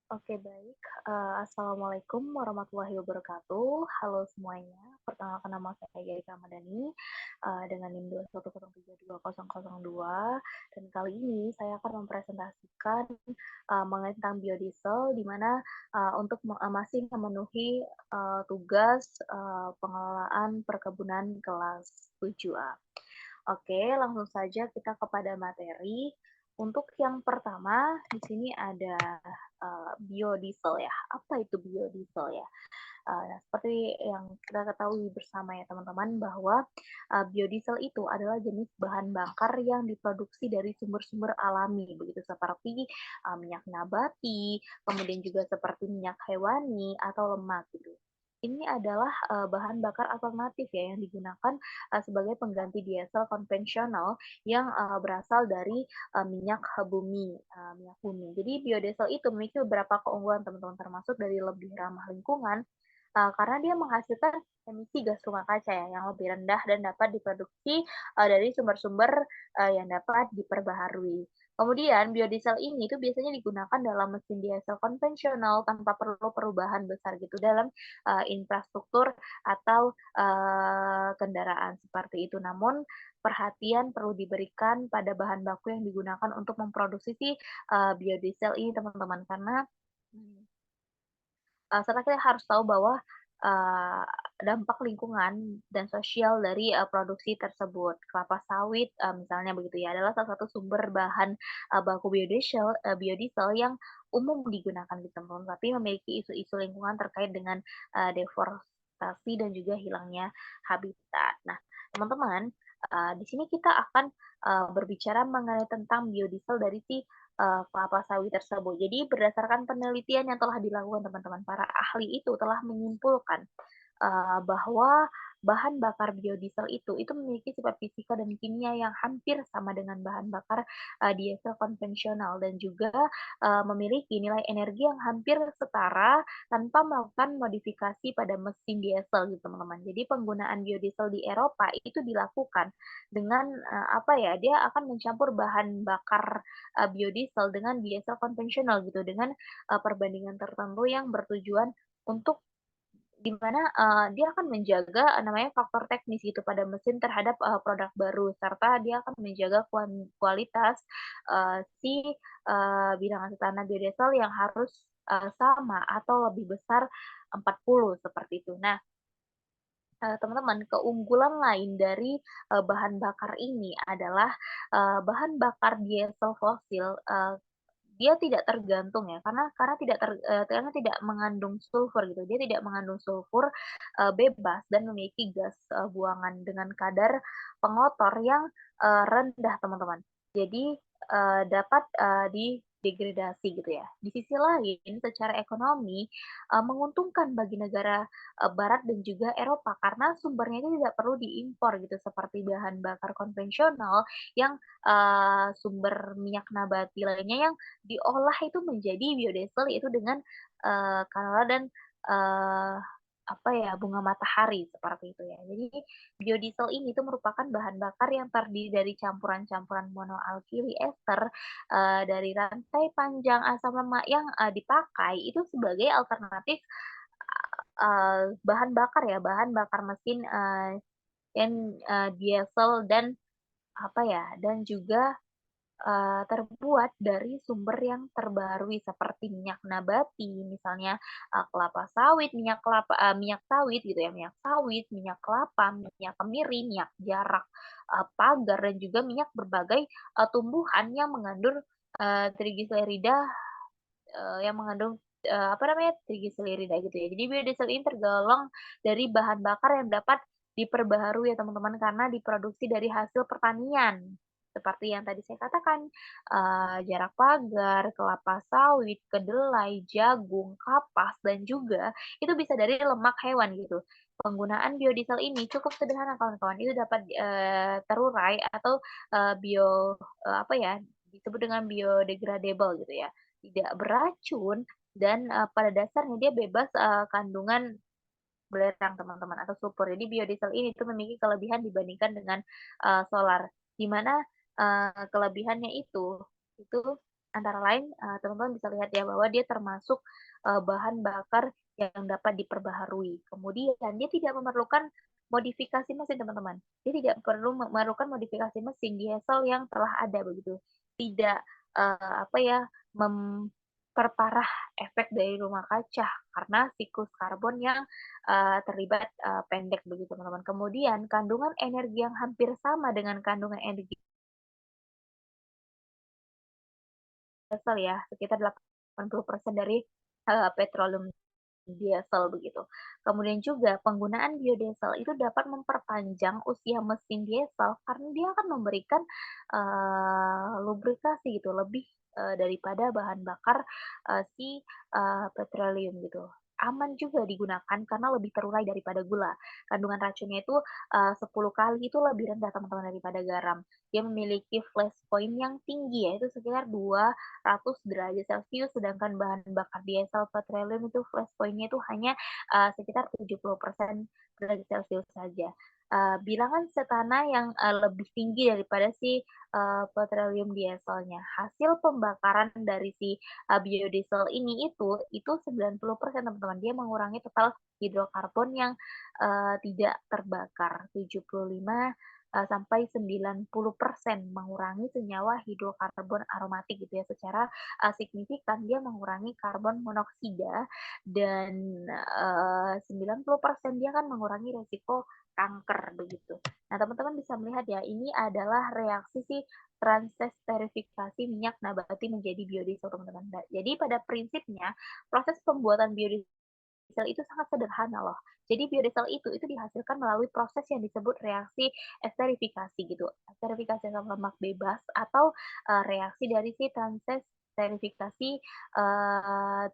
Oke baik, assalamualaikum warahmatullahi wabarakatuh. Halo semuanya, perkenalkan nama saya Yarika Madani, dengan NIM 217320002 dan kali ini saya akan mempresentasikan, mengenai tentang biodiesel di mana, masih memenuhi, tugas, pengelolaan perkebunan kelas 7A. Oke, langsung saja kita kepada materi. Untuk yang pertama, di sini ada biodiesel ya. Apa itu biodiesel ya? Seperti yang kita ketahui bersama ya teman-teman bahwa biodiesel itu adalah jenis bahan bakar yang diproduksi dari sumber-sumber alami, begitu seperti minyak nabati, kemudian juga seperti minyak hewani atau lemak gitu. Ini adalah bahan bakar alternatif ya yang digunakan sebagai pengganti diesel konvensional yang berasal dari minyak bumi. Jadi biodiesel itu memiliki beberapa keunggulan teman-teman, termasuk dari lebih ramah lingkungan, karena dia menghasilkan emisi gas rumah kaca ya, yang lebih rendah dan dapat diproduksi, dari sumber-sumber, yang dapat diperbaharui. Kemudian biodiesel ini itu biasanya digunakan dalam mesin diesel konvensional tanpa perlu perubahan besar gitu dalam, infrastruktur atau, kendaraan seperti itu. Namun perhatian perlu diberikan pada bahan baku yang digunakan untuk memproduksi si, biodiesel ini teman-teman, karena, mmm serta kita harus tahu bahwa, eee, dampak lingkungan dan sosial dari, produksi tersebut. Kelapa sawit, misalnya begitu ya, adalah salah satu sumber bahan, baku biodiesel yang umum digunakan di tempat, tapi memiliki isu-isu lingkungan terkait dengan, deforestasi dan juga hilangnya habitat. Nah, teman-teman, di sini kita akan, berbicara mengenai tentang biodiesel dari si kelapa sawit tersebut. Jadi berdasarkan penelitian yang telah dilakukan teman-teman, para ahli itu telah menyimpulkan, bahwa bahan bakar biodiesel itu memiliki sifat fisika dan kimia yang hampir sama dengan bahan bakar, diesel konvensional dan juga, memiliki nilai energi yang hampir setara tanpa melakukan modifikasi pada mesin diesel gitu teman-teman. Jadi penggunaan biodiesel di Eropa itu dilakukan dengan, apa ya, dia akan mencampur bahan bakar biodiesel dengan diesel konvensional gitu, dengan, perbandingan tertentu yang bertujuan untuk di mana, dia akan menjaga, namanya faktor teknis gitu pada mesin terhadap, produk baru, serta dia akan menjaga kualitas, si, bilangan tanah biodiesel yang harus, sama atau lebih besar 40 seperti itu. Nah, teman-teman, keunggulan lain dari, bahan bakar ini adalah, bahan bakar diesel fosil, dia tidak tergantung ya, karena tidak mengandung sulfur gitu, dia tidak mengandung sulfur, bebas dan memiliki gas, buangan dengan kadar pengotor yang, rendah teman-teman. Jadi, dapat, didegradasi gitu ya. Di sisi lain secara ekonomi, menguntungkan bagi negara, barat dan juga Eropa karena sumbernya itu tidak perlu diimpor gitu, seperti bahan bakar konvensional yang, sumber minyak nabati lainnya yang diolah itu menjadi biodiesel yaitu dengan, canola dan, eee, apa ya, bunga matahari seperti itu ya. Jadi biodiesel ini tuh merupakan bahan bakar yang terdiri dari campuran-campuran monoalkili ester, dari rantai panjang asam lemak yang, dipakai itu sebagai alternatif, bahan bakar ya, bahan bakar mesin, yang, diesel dan apa ya, dan juga terbuat dari sumber yang terbaharui seperti minyak nabati, misalnya, kelapa sawit, minyak sawit gitu ya, minyak sawit, minyak kelapa, minyak kemiri, minyak jarak, pagar, dan juga minyak berbagai, tumbuhan yang mengandung, trigliserida, yang mengandung, apa namanya, trigliserida gitu ya. Jadi biodiesel ini tergolong dari bahan bakar yang dapat diperbaharui ya teman-teman, karena diproduksi dari hasil pertanian. Seperti yang tadi saya katakan, jarak pagar, kelapa sawit, kedelai, jagung, kapas, dan juga itu bisa dari lemak hewan gitu. Penggunaan biodiesel ini cukup sederhana kawan-kawan, itu dapat, terurai atau, apa ya, disebut dengan biodegradable gitu ya, tidak beracun dan, pada dasarnya dia bebas, kandungan belerang teman-teman atau sulfur. Jadi biodiesel ini tuh memiliki kelebihan dibandingkan dengan, solar, di mana, kelebihannya itu Antara lain, teman-teman bisa lihat ya bahwa dia termasuk, bahan bakar yang dapat diperbaharui. Kemudian dia tidak memerlukan modifikasi mesin, teman-teman. Dia tidak perlu memerlukan modifikasi mesin diesel yang telah ada begitu. Tidak, apa ya, memperparah efek dari rumah kaca karena siklus karbon yang, terlibat, pendek begitu, teman-teman. Kemudian kandungan energi yang hampir sama dengan kandungan energi diesel ya, sekitar 80% dari, petroleum diesel begitu. Kemudian juga penggunaan biodiesel itu dapat memperpanjang usia mesin diesel karena dia akan memberikan, lubrikasi gitu lebih, daripada bahan bakar, si, petroleum gitu. Aman juga digunakan karena lebih terurai daripada gula. Kandungan racunnya itu, 10 kali itu lebih rendah teman-teman daripada garam. Dia memiliki flash point yang tinggi yaitu sekitar 200 derajat Celcius, sedangkan bahan bakar diesel petroleum itu flash point-nya itu hanya, sekitar 70% derajat Celcius saja. Bilangan setana yang, lebih tinggi daripada si, petroleum dieselnya. Hasil pembakaran dari si, biodiesel ini itu 90% teman-teman, dia mengurangi total hidrokarbon yang, tidak terbakar, 75 sampai 90% mengurangi senyawa hidrokarbon aromatik gitu ya, secara, signifikan dia mengurangi karbon monoksida dan, 90% dia akan mengurangi resiko kanker begitu. Nah, teman-teman bisa melihat ya, ini adalah reaksi si transesterifikasi minyak nabati menjadi biodiesel, teman-teman. Jadi pada prinsipnya proses pembuatan biodiesel itu sangat sederhana loh. Jadi biodiesel itu dihasilkan melalui proses yang disebut reaksi esterifikasi gitu. Esterifikasi asam lemak bebas atau, reaksi dari si transesterifikasi,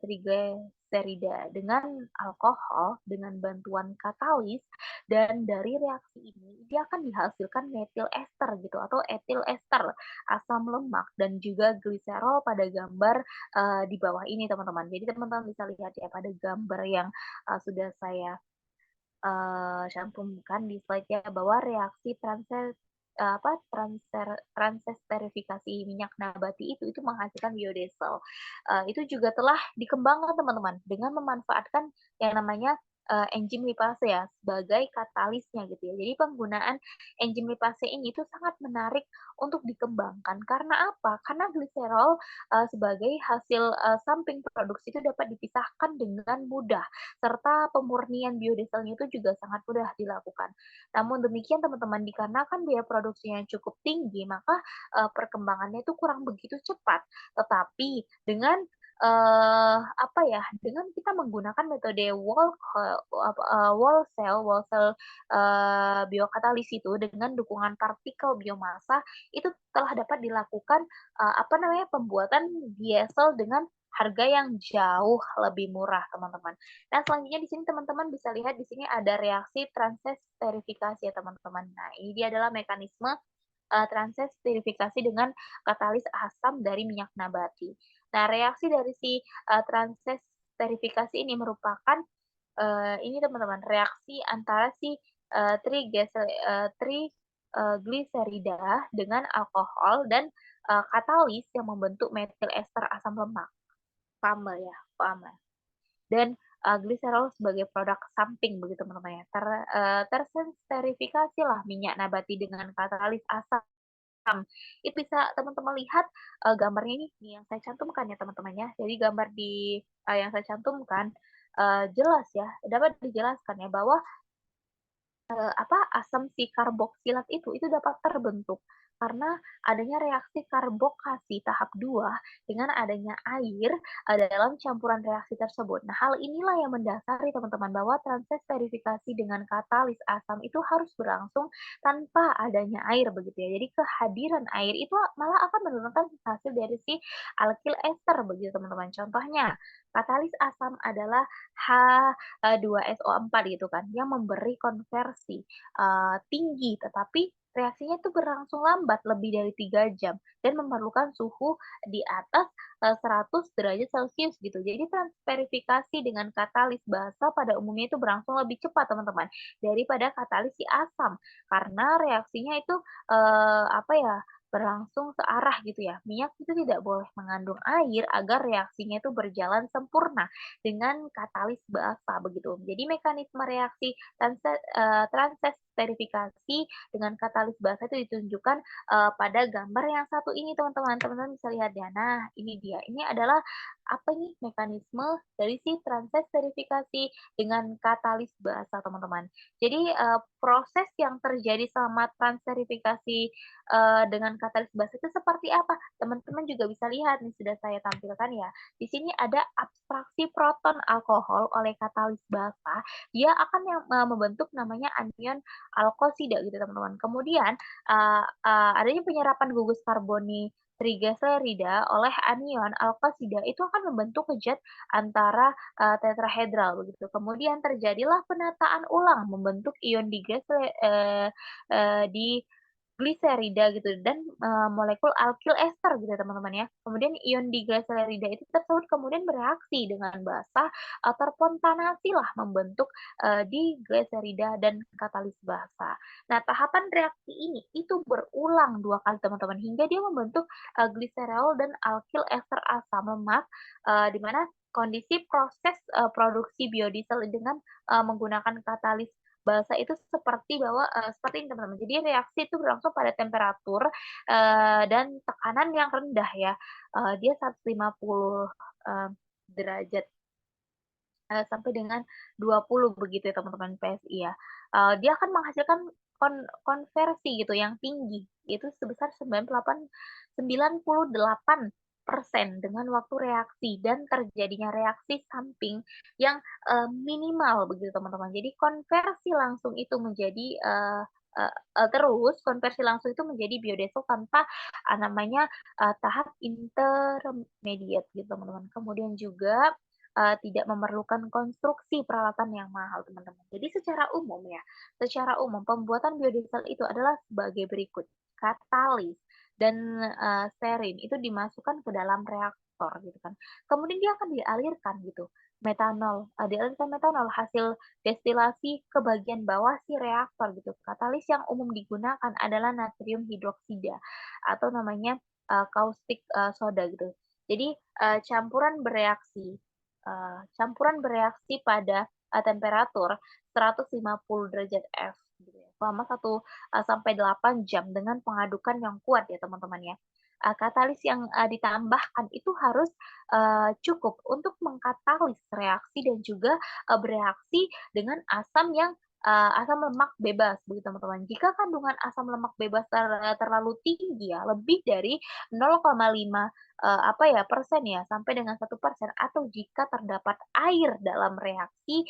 trigliserida dengan alkohol dengan bantuan katalis dan dari reaksi ini dia akan dihasilkan metil ester gitu atau etil ester, asam lemak dan juga gliserol pada gambar, di bawah ini teman-teman. Jadi teman-teman bisa lihat ya pada gambar yang, sudah saya, cantumkan di slide-nya bahwa reaksi transesterifikasi minyak nabati itu menghasilkan biodiesel. Itu juga telah dikembangkan teman-teman dengan memanfaatkan yang namanya, enzim lipase ya sebagai katalisnya gitu ya. Jadi penggunaan enzim lipase ini itu sangat menarik untuk dikembangkan karena apa? Karena gliserol, sebagai hasil, samping produksi itu dapat dipisahkan dengan mudah serta pemurnian biodieselnya itu juga sangat mudah dilakukan. Namun demikian teman-teman, dikarenakan biaya produksinya yang cukup tinggi, maka, perkembangannya itu kurang begitu cepat. Tetapi dengan, apa ya, dengan kita menggunakan metode wall cell, biokatalis itu dengan dukungan partikel biomasa, itu telah dapat dilakukan, apa namanya, pembuatan diesel dengan harga yang jauh lebih murah, teman-teman. Nah, selanjutnya di sini teman-teman bisa lihat di sini ada reaksi transesterifikasi ya, teman-teman. Nah, ini dia adalah mekanisme, transesterifikasi dengan katalis asam dari minyak nabati. Nah, reaksi dari si, transesterifikasi ini merupakan, ini teman-teman, reaksi antara si, gliserida dengan alkohol dan, katalis yang membentuk metil ester asam lemak. Paham Mbak ya? Paham ya? Dan, gliserol sebagai produk samping begitu teman-teman ya, tersensterifikasilah minyak nabati dengan katalis asam. Itu bisa teman-teman lihat, gambarnya ini nih yang saya cantumkan ya teman-teman ya. Jadi gambar di yang saya cantumkan, jelas ya, dapat dijelaskan ya bahwa apa, asam si karboksilat itu dapat terbentuk karena adanya reaksi karbokasi tahap 2 dengan adanya air, dalam campuran reaksi tersebut. Nah, hal inilah yang mendasari teman-teman bahwa transesterifikasi dengan katalis asam itu harus berlangsung tanpa adanya air begitu ya. Jadi kehadiran air itu malah akan menurunkan hasil dari si alkyl ester begitu teman-teman. Contohnya, katalis asam adalah H2SO4 gitu kan, yang memberi konversi, tinggi, tetapi reaksinya itu berlangsung lambat, lebih dari 3 jam, dan memerlukan suhu di atas, 100 derajat Celcius gitu. Jadi transverifikasi dengan katalis basa pada umumnya itu berlangsung lebih cepat teman-teman, daripada katalis si asam. Karena reaksinya itu, apa ya, berlangsung searah gitu ya. Minyak itu tidak boleh mengandung air agar reaksinya itu berjalan sempurna dengan katalis basa begitu. Jadi mekanisme reaksi transesterifikasi dengan katalis basa itu ditunjukkan pada gambar yang satu ini teman-teman. Teman-teman bisa lihat ya. Nah, ini dia. Ini adalah apa nih mekanisme dari si transesterifikasi dengan katalis basa teman-teman. Jadi proses yang terjadi selama transesterifikasi dengan katalis basa itu seperti apa? Teman-teman juga bisa lihat nih sudah saya tampilkan ya. Di sini ada abstraksi proton alkohol oleh katalis basa, dia akan membentuk namanya anion alkosida gitu teman-teman. Kemudian adanya penyerapan gugus karboni triglycerida oleh anion alkosida itu akan membentuk zat antara tetrahedral begitu. Kemudian terjadilah penataan ulang membentuk ion di gliserida gitu dan molekul alkyl ester gitu ya teman-teman ya. Kemudian ion digliserida itu tersebut kemudian bereaksi dengan basa, terpontanasilah membentuk digliserida dan katalis basa. Nah, tahapan reaksi ini itu berulang 2 kali teman-teman hingga dia membentuk gliserol dan alkyl ester asam lemak, di mana kondisi proses produksi biodiesel dengan menggunakan katalis basa itu seperti bahwa seperti ini teman-teman. Jadi reaksi itu berlangsung pada temperatur dan tekanan yang rendah ya. Dia 150 derajat sampai dengan 20 begitu ya teman-teman PSI ya. Dia akan menghasilkan konversi gitu yang tinggi, yaitu sebesar 98% dengan waktu reaksi dan terjadinya reaksi samping yang minimal begitu teman-teman. Jadi konversi langsung itu menjadi terus konversi langsung itu menjadi biodiesel tanpa namanya tahap intermediate gitu teman-teman. Kemudian juga tidak memerlukan konstruksi peralatan yang mahal, teman-teman. Jadi secara umum pembuatan biodiesel itu adalah sebagai berikut. Katalis dan stearin itu dimasukkan ke dalam reaktor gitu kan. Kemudian dia akan dialirkan gitu. Dialirkan metanol hasil destilasi ke bagian bawah si reaktor gitu. Katalis yang umum digunakan adalah natrium hidroksida atau namanya caustic soda gitu. Jadi campuran bereaksi pada temperatur 150 derajat F gitu ya, selama 1 sampai 8 jam dengan pengadukan yang kuat ya teman-teman ya. Katalis yang ditambahkan itu harus cukup untuk mengkatalis reaksi dan juga bereaksi dengan asam lemak bebas begitu teman-teman. Jika kandungan asam lemak bebas terlalu tinggi ya, lebih dari 0,5 persen ya, sampai dengan 1% atau jika terdapat air dalam reaksi,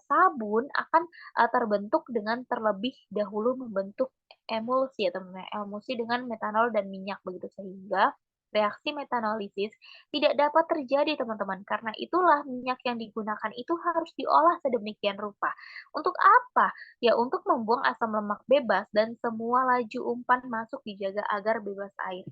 sabun akan terbentuk dengan terlebih dahulu membentuk emulsi ya teman-teman, emulsi dengan metanol dan minyak begitu, sehingga reaksi metanolisis tidak dapat terjadi teman-teman. Karena itulah minyak yang digunakan itu harus diolah sedemikian rupa. Untuk apa? Ya untuk membuang asam lemak bebas dan semua laju umpan masuk dijaga agar bebas air.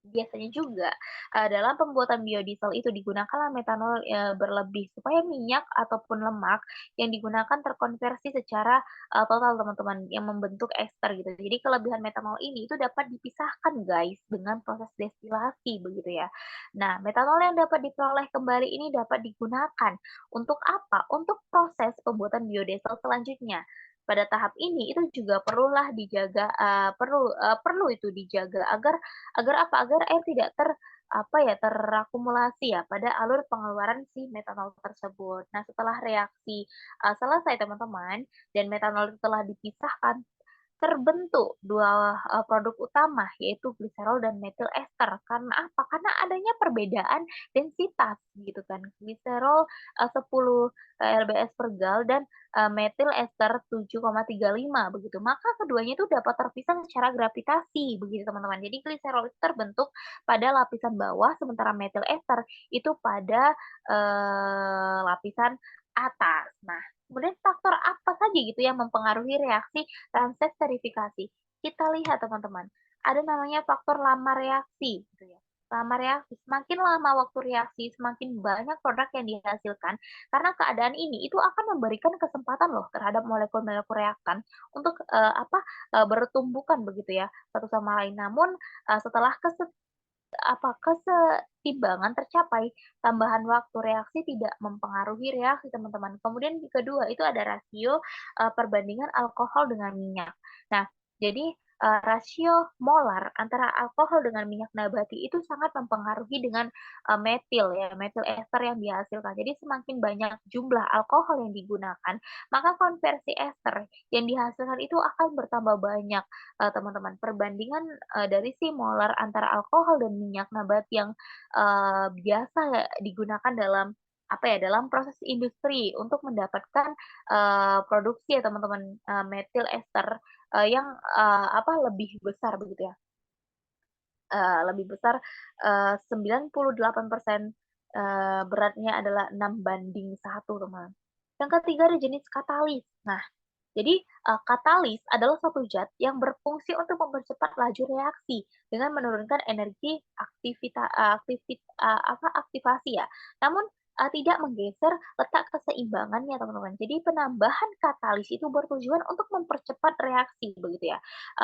Biasanya juga, dalam pembuatan biodiesel itu digunakanlah metanol, berlebih supaya minyak ataupun lemak yang digunakan terkonversi secara, total teman-teman, yang membentuk ester gitu. Jadi kelebihan metanol ini itu dapat dipisahkan guys dengan proses destilasi begitu ya. Nah, metanol yang dapat diperoleh kembali ini dapat digunakan untuk apa? Untuk proses pembuatan biodiesel selanjutnya. Pada tahap ini itu juga perlu itu dijaga agar Agar apa? Agar air tidak terakumulasi ya pada alur pengeluaran si metanol tersebut. Nah, setelah reaksi, selesai teman-teman dan metanol itu telah dipisahkan, terbentuk 2 produk utama yaitu gliserol dan metil ester. Karena apa? Karena adanya perbedaan densitas gitu kan. Gliserol, 10 lbs per gal dan metil ester 7,35 begitu. Maka keduanya itu dapat terpisah secara gravitasi begitu teman-teman. Jadi gliserol itu terbentuk pada lapisan bawah sementara metil ester itu pada lapisan atas. Nah, kemudian faktor apa saja gitu yang mempengaruhi reaksi transesterifikasi? Kita lihat teman-teman, ada namanya faktor lama reaksi gitu ya. Lama reaksi, semakin lama waktu reaksi, semakin banyak produk yang dihasilkan, karena keadaan ini itu akan memberikan kesempatan loh terhadap molekul-molekul reaktan untuk, bertumbukan begitu ya, satu sama lain. Namun, setelah kesetimbangan tercapai, tambahan waktu reaksi tidak mempengaruhi reaksi teman-teman. Kemudian yang kedua itu ada rasio, perbandingan alkohol dengan minyak. Nah, jadi, rasio molar antara alkohol dengan minyak nabati itu sangat mempengaruhi dengan, metil ya, metil ester yang dihasilkan. Jadi semakin banyak jumlah alkohol yang digunakan, maka konversi ester yang dihasilkan itu akan bertambah banyak, teman-teman. Perbandingan, dari si molar antara alkohol dan minyak nabati yang, biasa digunakan dalam, dalam proses industri untuk mendapatkan, produksi ya teman-teman, metil ester, yang, lebih besar begitu ya, lebih besar, 98%, beratnya adalah 6:1 teman. Yang ketiga ada jenis katalis. Nah, jadi, katalis adalah suatu zat yang berfungsi untuk mempercepat laju reaksi dengan menurunkan energi aktivasi ya, namun, tidak menggeser letak keseimbangannya, teman-teman. Jadi penambahan katalis itu bertujuan untuk mempercepat reaksi begitu ya,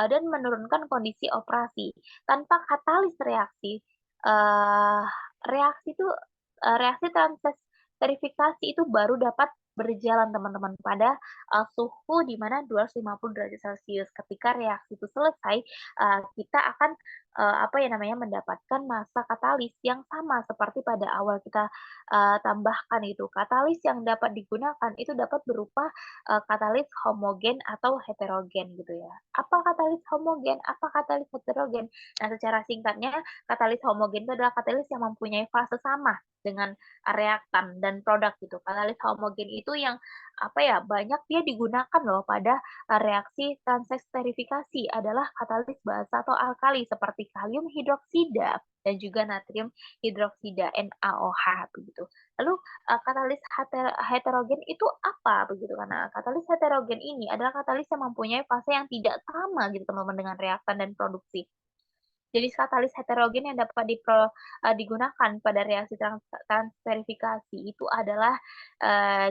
dan menurunkan kondisi operasi. Tanpa katalis reaksi, eee, reaksi itu reaksi transesterifikasi itu baru dapat berjalan, teman-teman, pada suhu di mana 250 derajat Celcius. Ketika reaksi itu selesai, kita akan, mendapatkan massa katalis yang sama seperti pada awal kita, tambahkan itu. Katalis yang dapat digunakan itu dapat berupa, katalis homogen atau heterogen gitu ya. Apa katalis homogen? Apa katalis heterogen? Nah, secara singkatnya, katalis homogen itu adalah katalis yang mempunyai fase sama dengan reaktan dan produk gitu. Katalis homogen itu yang banyak dia digunakan loh pada reaksi transesterifikasi adalah katalis basa atau alkali seperti kalium hidroksida dan juga natrium hidroksida NaOH begitu. Lalu katalis heterogen itu apa begitu? Karena katalis heterogen ini adalah katalis yang mempunyai fase yang tidak sama gitu teman-teman dengan reaktan dan produksi. Jenis katalis heterogen yang dapat digunakan pada reaksi transverifikasi itu adalah,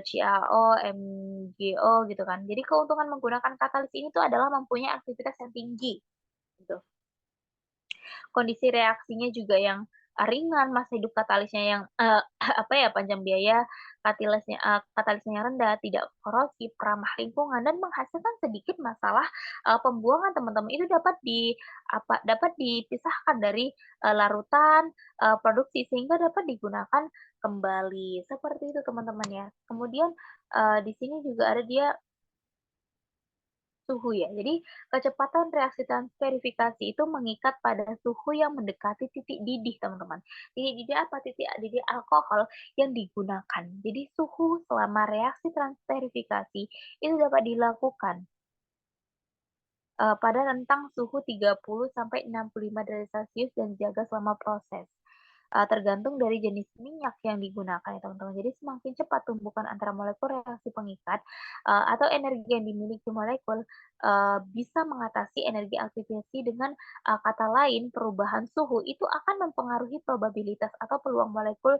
CaO, MgO gitu kan. Jadi keuntungan menggunakan katalis ini tuh adalah mempunyai aktivitas yang tinggi, gitu. Kondisi reaksinya juga yang, ringan, masa hidup katalisnya yang, panjang biaya, katalisnya yang rendah, tidak korosif, ramah lingkungan, dan menghasilkan sedikit masalah, pembuangan teman-teman. Itu dapat dipisahkan dari, larutan, produksi sehingga dapat digunakan kembali, seperti itu teman-teman ya. Kemudian, di sini juga ada dia suhu ya. Jadi kecepatan reaksi transverifikasi itu mengikat pada suhu yang mendekati titik didih, teman-teman. Titik didih apa? Titik didih alkohol yang digunakan. Jadi suhu selama reaksi transverifikasi itu dapat dilakukan pada rentang suhu 30 sampai 65 derajat Celcius dan dijaga selama proses. Tergantung dari jenis minyak yang digunakan ya teman-teman. Jadi semakin cepat tumbukan antara molekul reaksi pengikat, atau energi yang dimiliki molekul, bisa mengatasi energi aktivasi dengan, kata lain perubahan suhu itu akan mempengaruhi probabilitas atau peluang molekul,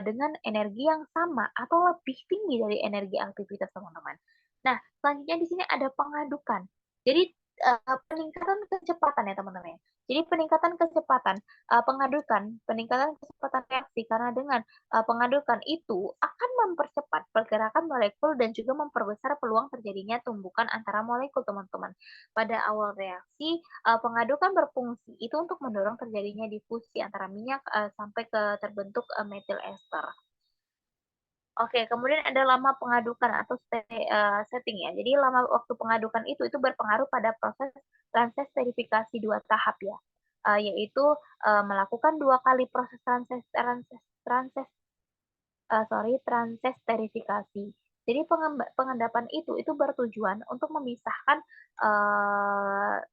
dengan energi yang sama atau lebih tinggi dari energi aktivitas teman-teman. Nah, selanjutnya di sini ada pengadukan. Jadi, peningkatan kecepatan ya teman-teman ya. Jadi peningkatan kecepatan peningkatan kecepatan reaksi karena dengan, pengadukan itu akan mempercepat pergerakan molekul dan juga memperbesar peluang terjadinya tumbukan antara molekul, teman-teman. Pada awal reaksi, pengadukan berfungsi itu untuk mendorong terjadinya difusi antara minyak, sampai ke terbentuk, metil ester. Oke, kemudian ada lama pengadukan atau setting ya. Jadi lama waktu pengadukan itu berpengaruh pada proses transesterifikasi 2 tahap ya, yaitu, melakukan 2 kali proses transesterifikasi. Jadi pengendapan itu bertujuan untuk memisahkan, eee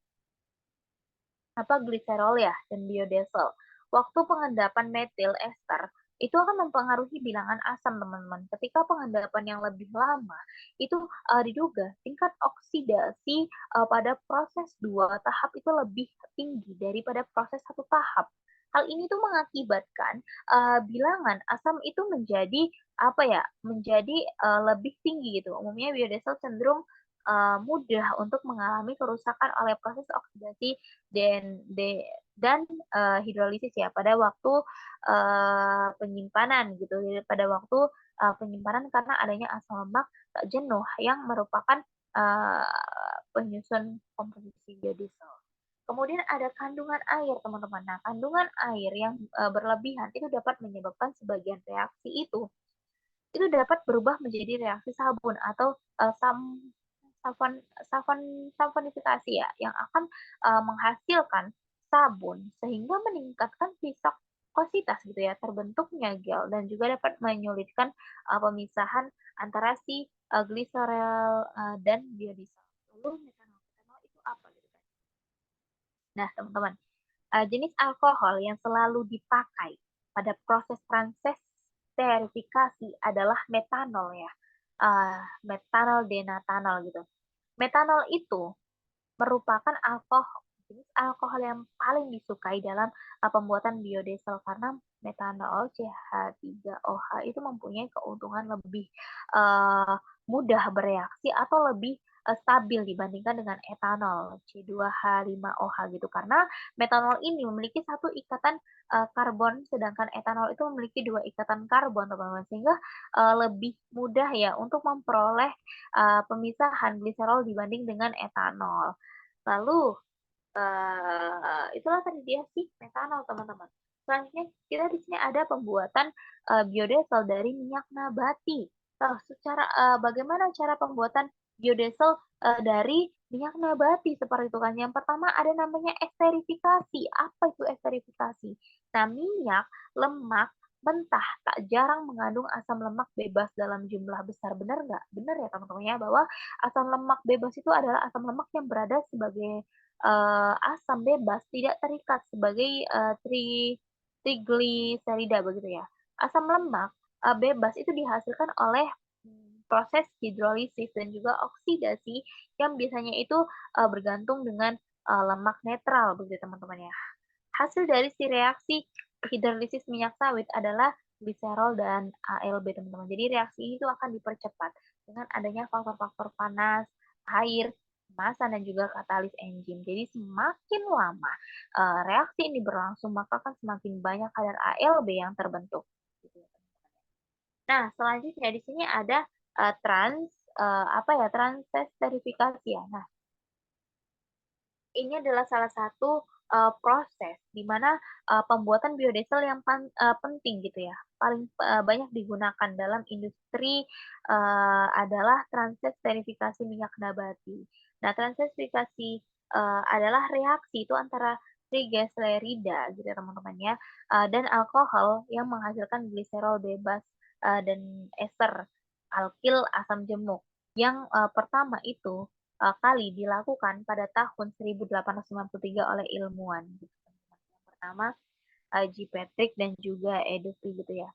gliserol ya dan biodiesel. Waktu pengendapan metil ester itu akan mempengaruhi bilangan asam, teman-teman. Ketika pengendapan yang lebih lama, itu, diduga tingkat oksidasi, pada proses 2 tahap itu lebih tinggi daripada proses 1 tahap. Hal ini tuh mengakibatkan, bilangan asam itu menjadi, apa ya, menjadi, lebih tinggi gitu. Umumnya biodiesel cenderung, mudah untuk mengalami kerusakan oleh proses oksidasi dan hidrolisis ya pada waktu, penyimpanan gitu. Jadi pada waktu, penyimpanan karena adanya asam lemak tak jenuh yang merupakan, penyusun komposisi biodiesel. Kemudian ada kandungan air, teman-teman. Nah, kandungan air yang, berlebihan itu dapat menyebabkan sebagian reaksi itu dapat berubah menjadi reaksi sabun atau, savon savon savonifikasi ya, yang akan, menghasilkan sabun sehingga meningkatkan viskositas gitu ya, terbentuknya gel dan juga dapat menyulitkan, pemisahan antara si, gliserol, dan biodiesel. Lalu metanol, metanol itu apa gitu kan? Nah, teman-teman, jenis alkohol yang selalu dipakai pada proses verifikasi adalah metanol ya, metanol denatanol gitu. Metanol itu merupakan jenis alkohol yang paling disukai dalam, pembuatan biodiesel karena metanol CH3OH itu mempunyai keuntungan lebih, eee, mudah bereaksi atau lebih, stabil dibandingkan dengan etanol C2H5OH gitu. Karena metanol ini memiliki satu ikatan, karbon, sedangkan etanol itu memiliki 2 ikatan karbon, teman-teman, sehingga, lebih mudah ya untuk memperoleh, pemisahan gliserol dibanding dengan etanol. Lalu, itulah tadi dia sih metanol, teman-teman. Selanjutnya kita di sini ada pembuatan, biodiesel dari minyak nabati. Nah, bagaimana cara pembuatan biodiesel, dari minyak nabati seperti itu kan. Yang pertama ada namanya esterifikasi. Apa itu esterifikasi? Nah, minyak, lemak, mentah tak jarang mengandung asam lemak bebas dalam jumlah besar, benar nggak? Benar ya teman-teman ya, bahwa asam lemak bebas itu adalah asam lemak yang berada sebagai asam bebas tidak terikat sebagai, trigliserida begitu ya. Asam lemak, bebas itu dihasilkan oleh, proses hidrolisis dan juga oksidasi yang biasanya itu, bergantung dengan, lemak netral begitu teman-teman ya. Hasil dari si reaksi hidrolisis minyak sawit adalah gliserol dan ALB teman-teman. Jadi reaksi itu akan dipercepat dengan adanya faktor-faktor panas, air, kemasan, dan juga katalis enzim. Jadi semakin lama reaksi ini berlangsung, maka akan semakin banyak kadar ALB yang terbentuk. Gitu ya. Nah, selanjutnya di sini ada apa ya, transesterifikasi ya. Nah, ini adalah salah satu, proses di mana, pembuatan biodiesel yang penting gitu ya, paling, banyak digunakan dalam industri, adalah transesterifikasi minyak nabati. Nah, transesterifikasi, adalah reaksi itu antara triglycerida gitu ya teman-teman ya, dan alkohol yang menghasilkan gliserol bebas, dan ester alkil asam gemuk. Yang, pertama itu kali dilakukan pada tahun 1893 oleh ilmuwan gitu teman-teman. Yang pertama, G. Patrick dan juga Edufy gitu ya.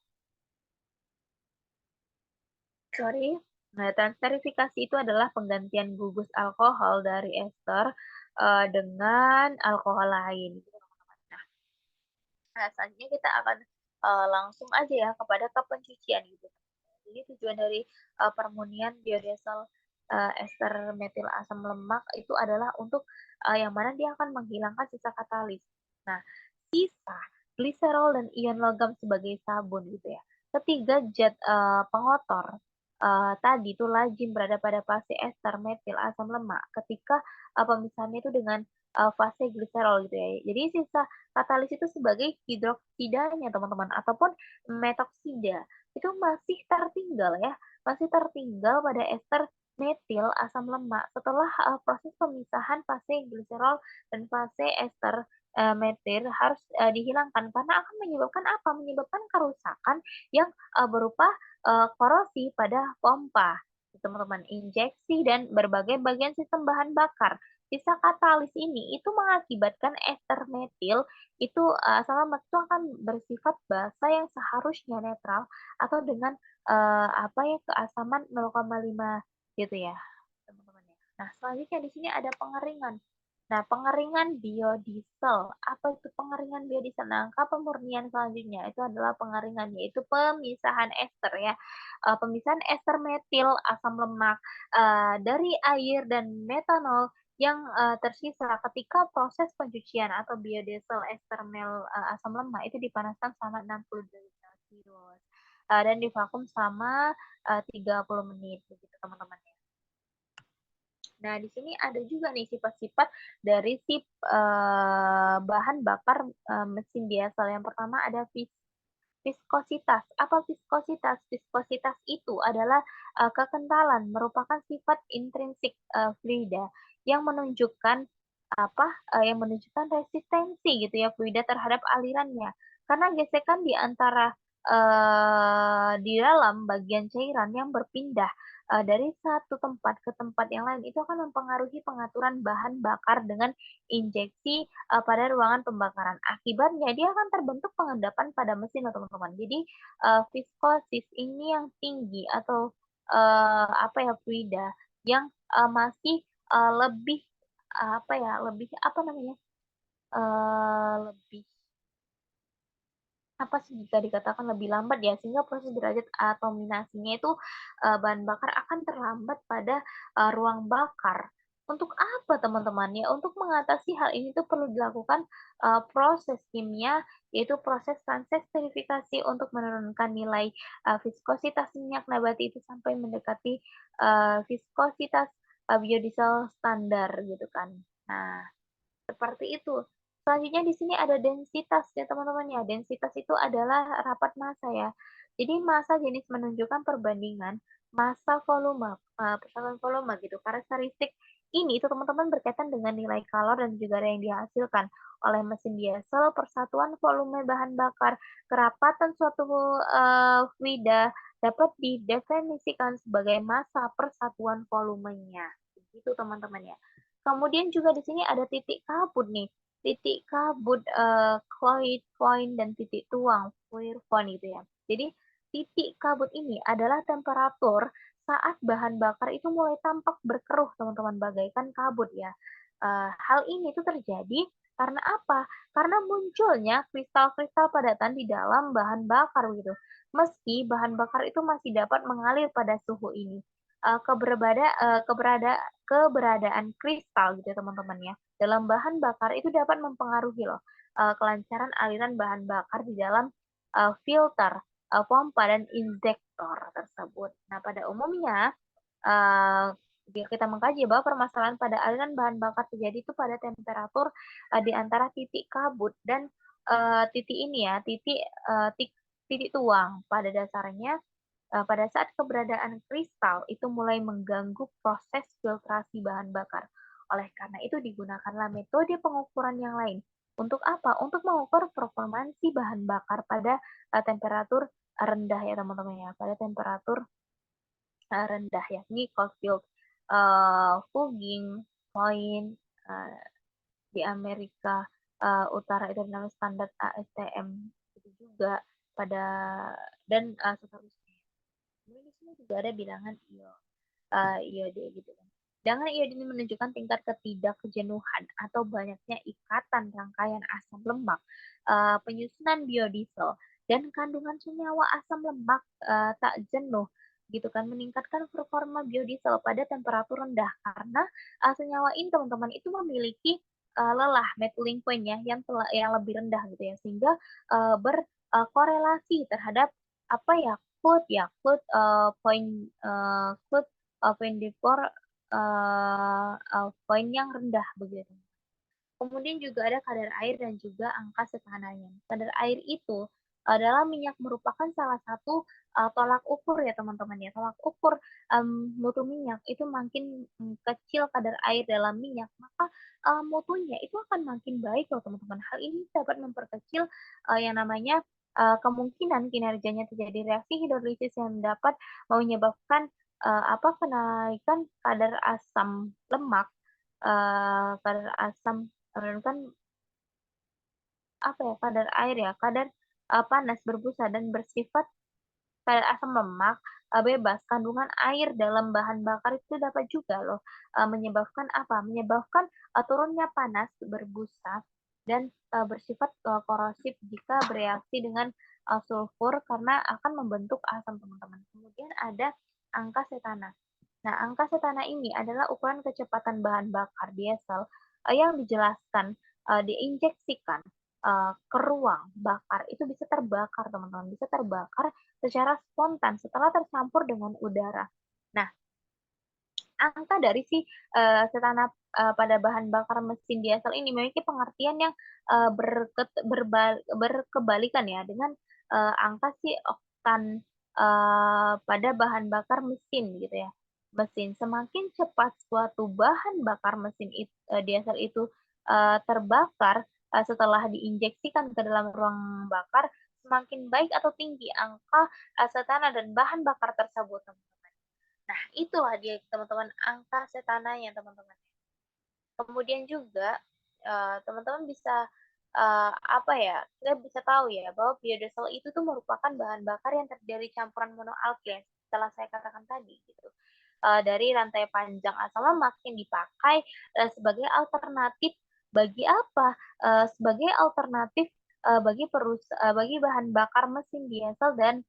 Sorry. Nah, transterifikasi itu adalah penggantian gugus alkohol dari ester, dengan alkohol lain gitu teman-teman. Nah, selanjutnya kita akan, langsung aja ya kepada kepencucian gitu. Jadi tujuan dari, permurnian biodiesel, ester metil asam lemak itu adalah untuk, yang mana dia akan menghilangkan sisa katalis. Nah, sisa gliserol dan ion logam sebagai sabun gitu ya. Ketiga zat, pengotor, tadi itu lazim berada pada fase ester metil asam lemak ketika, pemisahannya itu dengan, fase gliserol gitu ya. Jadi sisa katalis itu sebagai hidroksidanya teman-teman ataupun metoksida, itu masih tertinggal ya, masih tertinggal pada ester metil asam lemak setelah, proses pemisahan fase gliserol dan fase ester, metil harus, dihilangkan karena akan menyebabkan apa? Menyebabkan kerusakan yang, berupa, korosi pada pompa, teman-teman, injeksi dan berbagai bagian sistem bahan bakar. Sisa katalis ini itu mengakibatkan ester metil itu, asam lemak itu akan bersifat basa yang seharusnya netral atau dengan, apa ya, keasaman 0,5 gitu ya, teman-teman ya. Nah, selanjutnya di sini ada pengeringan. Nah, pengeringan biodiesel. Apa itu pengeringan biodiesel? Nah, angka pemurnian selanjutnya itu adalah pengeringan, yaitu pemisahan ester ya. Pemisahan ester metil asam lemak dari air dan metanol yang tersisa ketika proses pencucian atau biodiesel ester asam lemak itu dipanaskan selama 60 derajat Celcius dan divakum selama 30 menit begitu teman-teman. Nah, di sini ada juga nih sifat-sifat dari si bahan bakar mesin diesel. Yang pertama ada viskositas. Apa viskositas? Viskositas itu adalah kekentalan, merupakan sifat intrinsik fluida yang menunjukkan apa? Yang menunjukkan resistensi gitu ya fluida terhadap alirannya. Karena gesekan di antara di dalam bagian cairan yang berpindah dari satu tempat ke tempat yang lain itu akan mempengaruhi pengaturan bahan bakar dengan injeksi pada ruangan pembakaran. Akibatnya dia akan terbentuk pengendapan pada mesin loh teman-teman. Jadi viskosis ini yang tinggi atau apa ya fluida yang masih lebih apa ya lebih apa namanya lebih apa sih jika dikatakan lebih lambat ya, sehingga proses derajat atomisasinya itu, bahan bakar akan terlambat pada, ruang bakar. Untuk apa teman-teman? Ya untuk mengatasi hal ini tuh perlu dilakukan, proses kimia, yaitu proses transesterifikasi untuk menurunkan nilai, viskositas minyak nabati itu sampai mendekati, viskositas, biodiesel standar gitu kan. Nah seperti itu. Selanjutnya di sini ada densitas ya teman-teman ya. Densitas itu adalah rapat massa ya. Jadi massa jenis menunjukkan perbandingan massa volume, persatuan volume gitu. Karakteristik ini itu teman-teman berkaitan dengan nilai kalor dan juga yang dihasilkan oleh mesin diesel, persatuan volume bahan bakar, kerapatan suatu fluida dapat didefinisikan sebagai massa persatuan volumenya. Begitu teman-teman ya. Kemudian juga di sini ada titik kabut nih. Titik kabut, Cloyd point dan titik tuang, Fourier point gitu ya. Jadi titik kabut ini adalah temperatur saat bahan bakar itu mulai tampak berkeruh teman-teman, bagaikan kabut ya. Hal ini tuh terjadi karena apa? Karena munculnya kristal-kristal padatan di dalam bahan bakar gitu. Meski bahan bakar itu masih dapat mengalir pada suhu ini. Eee, keberbada eee, keberada keberadaan kristal gitu ya teman-teman ya, dalam bahan bakar itu dapat mempengaruhi loh, kelancaran aliran bahan bakar di dalam, filter, pompa dan injektor tersebut. Nah pada umumnya, eee, jika kita mengkaji bahwa permasalahan pada aliran bahan bakar terjadi itu pada temperatur, di antara titik kabut dan, titik ini ya, titik tuang. Pada dasarnya pada saat keberadaan kristal itu mulai mengganggu proses filtrasi bahan bakar. Oleh karena itu digunakanlah metode pengukuran yang lain. Untuk apa? Untuk mengukur performansi bahan bakar pada temperatur rendah ya teman-teman ya, pada temperatur rendah yakni Coldfield, Fogging Point di Amerika Utara itu namanya standar ASTM itu juga pada dan seterusnya. Kemudian di sini juga ada bilangan iode gitu kan. Bilangan iode ini menunjukkan tingkat ketidakjenuhan atau banyaknya ikatan rangkaian asam lemak, penyusunan biodiesel, dan kandungan senyawa asam lemak tak jenuh gitu kan, meningkatkan performa biodiesel pada temperatur rendah karena senyawa ini teman-teman itu memiliki lelah melting point ya yang lebih rendah gitu ya sehingga berkorelasi terhadap apa ya Food, vendor, poin yang rendah begitu. Kemudian juga ada kadar air dan juga angka setehanannya. Kadar air itu adalah minyak merupakan salah satu tolak ukur ya teman-teman ya. Tolak ukur mutu minyak itu makin kecil kadar air dalam minyak, maka mutunya itu akan makin baik loh teman-teman. Hal ini dapat memperkecil yang namanya kemungkinan kinerjanya terjadi reaksi hidrolisis yang dapat menyebabkan kenaikan kadar asam lemak, kadar asam menurunkan apa ya, kadar air ya, kadar, panas berbusa dan bersifat kadar asam lemak bebas, kandungan air dalam bahan bakar itu dapat juga loh, menyebabkan apa, menyebabkan, turunnya panas berbusa dan, bersifat, korosif jika bereaksi dengan, sulfur karena akan membentuk asam, teman-teman. Kemudian ada angka setana. Nah, angka setana ini adalah ukuran kecepatan bahan bakar diesel, yang dijelaskan, diinjeksikan, ke ruang bakar itu bisa terbakar, teman-teman, bisa terbakar secara spontan setelah tercampur dengan udara. Nah, angka dari si, setana, pada bahan bakar mesin diesel ini memiliki pengertian yang, berkebalikan ya dengan, angka si oktan, pada bahan bakar mesin gitu ya. Semakin cepat suatu bahan bakar diesel itu, terbakar, setelah diinjeksikan ke dalam ruang bakar, semakin baik atau tinggi angka, setana dan bahan bakar tersebut, teman-teman. Nah, itulah dia teman-teman angka setananya, teman-teman. Kemudian juga, teman-teman bisa, apa ya, kita bisa tahu ya bahwa biodiesel itu tuh merupakan bahan bakar yang terdiri dari campuran monoalkil yang setelah saya katakan tadi gitu. Dari rantai panjang asam lemak yang dipakai, sebagai alternatif bagi apa, sebagai alternatif, bagi bahan bakar mesin diesel dan,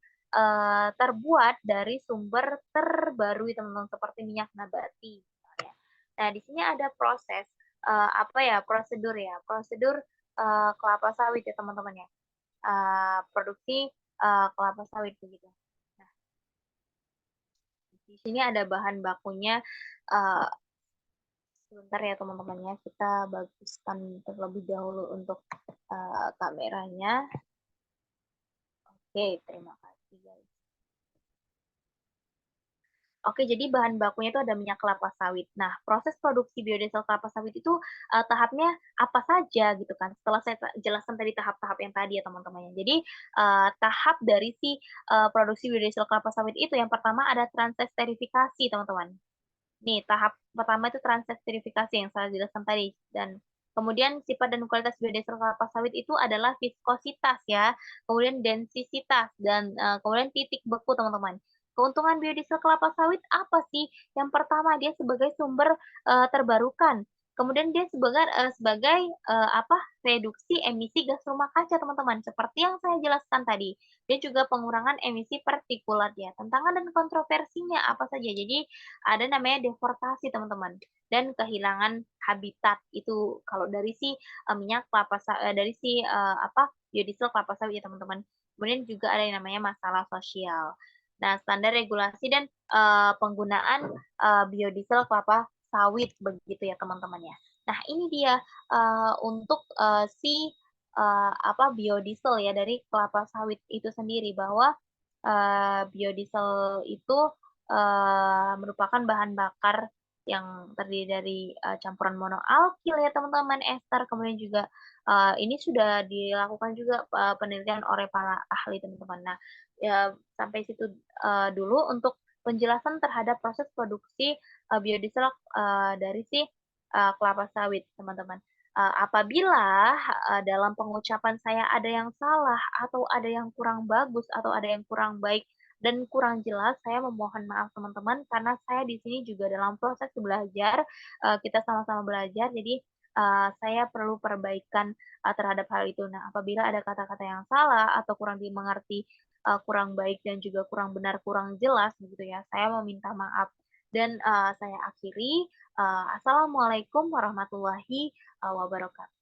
terbuat dari sumber terbaru teman-teman seperti minyak nabati misalnya. Nah, di sini ada proses, apa ya, prosedur, kelapa sawit ya teman-teman ya, produksi, kelapa sawit begitu. Nah, di sini ada bahan bakunya, eee, sebentar ya teman-teman ya, kita baguskan terlebih dahulu untuk, kameranya. Oke, terima kasih guys. Oke, jadi bahan bakunya itu ada minyak kelapa sawit. Nah, proses produksi biodiesel kelapa sawit itu, tahapnya apa saja gitu kan, setelah saya jelaskan tadi tahap-tahap yang tadi ya teman-teman ya. Jadi, tahap dari si, produksi biodiesel kelapa sawit itu yang pertama ada transesterifikasi teman-teman. Nih, tahap pertama itu transesterifikasi yang saya jelaskan tadi dan kemudian sifat dan kualitas biodiesel kelapa sawit itu adalah viskositas ya, kemudian densisitas dan, kemudian titik beku teman-teman. Keuntungan biodiesel kelapa sawit apa sih? Yang pertama dia sebagai sumber, terbarukan, kemudian dia sebagai, apa, reduksi emisi gas rumah kaca teman-teman, seperti yang saya jelaskan tadi. Dia juga pengurangan emisi partikulat ya. Tantangan dan kontroversinya apa saja? Jadi ada namanya deforestasi teman-teman, dan kehilangan habitat. Itu kalau dari si, dari si, apa, biodiesel kelapa sawit ya teman-teman. Kemudian juga ada yang namanya masalah sosial. Nah, standar regulasi dan, penggunaan, biodiesel kelapa sawit begitu ya teman-teman ya. Nah ini dia, untuk, apa, biodiesel ya dari kelapa sawit itu sendiri bahwa, biodiesel itu, merupakan bahan bakar yang terdiri dari, campuran monoalkil ya teman-teman, ester, kemudian juga, ini sudah dilakukan juga, penelitian oleh para ahli teman-teman. Nah, ya sampai situ, dulu untuk penjelasan terhadap proses produksi, biodiesel, dari si, kelapa sawit teman-teman. Apabila, dalam pengucapan saya ada yang salah atau ada yang kurang bagus atau ada yang kurang baik dan kurang jelas, saya memohon maaf teman-teman karena saya di sini juga dalam proses belajar, kita sama-sama belajar jadi, saya perlu perbaikan, terhadap hal itu. Nah, apabila ada kata-kata yang salah atau kurang dimengerti, kurang baik dan juga kurang benar, kurang jelas begitu ya, saya meminta maaf dan, saya akhiri, assalamualaikum warahmatullahi, wabarakatuh.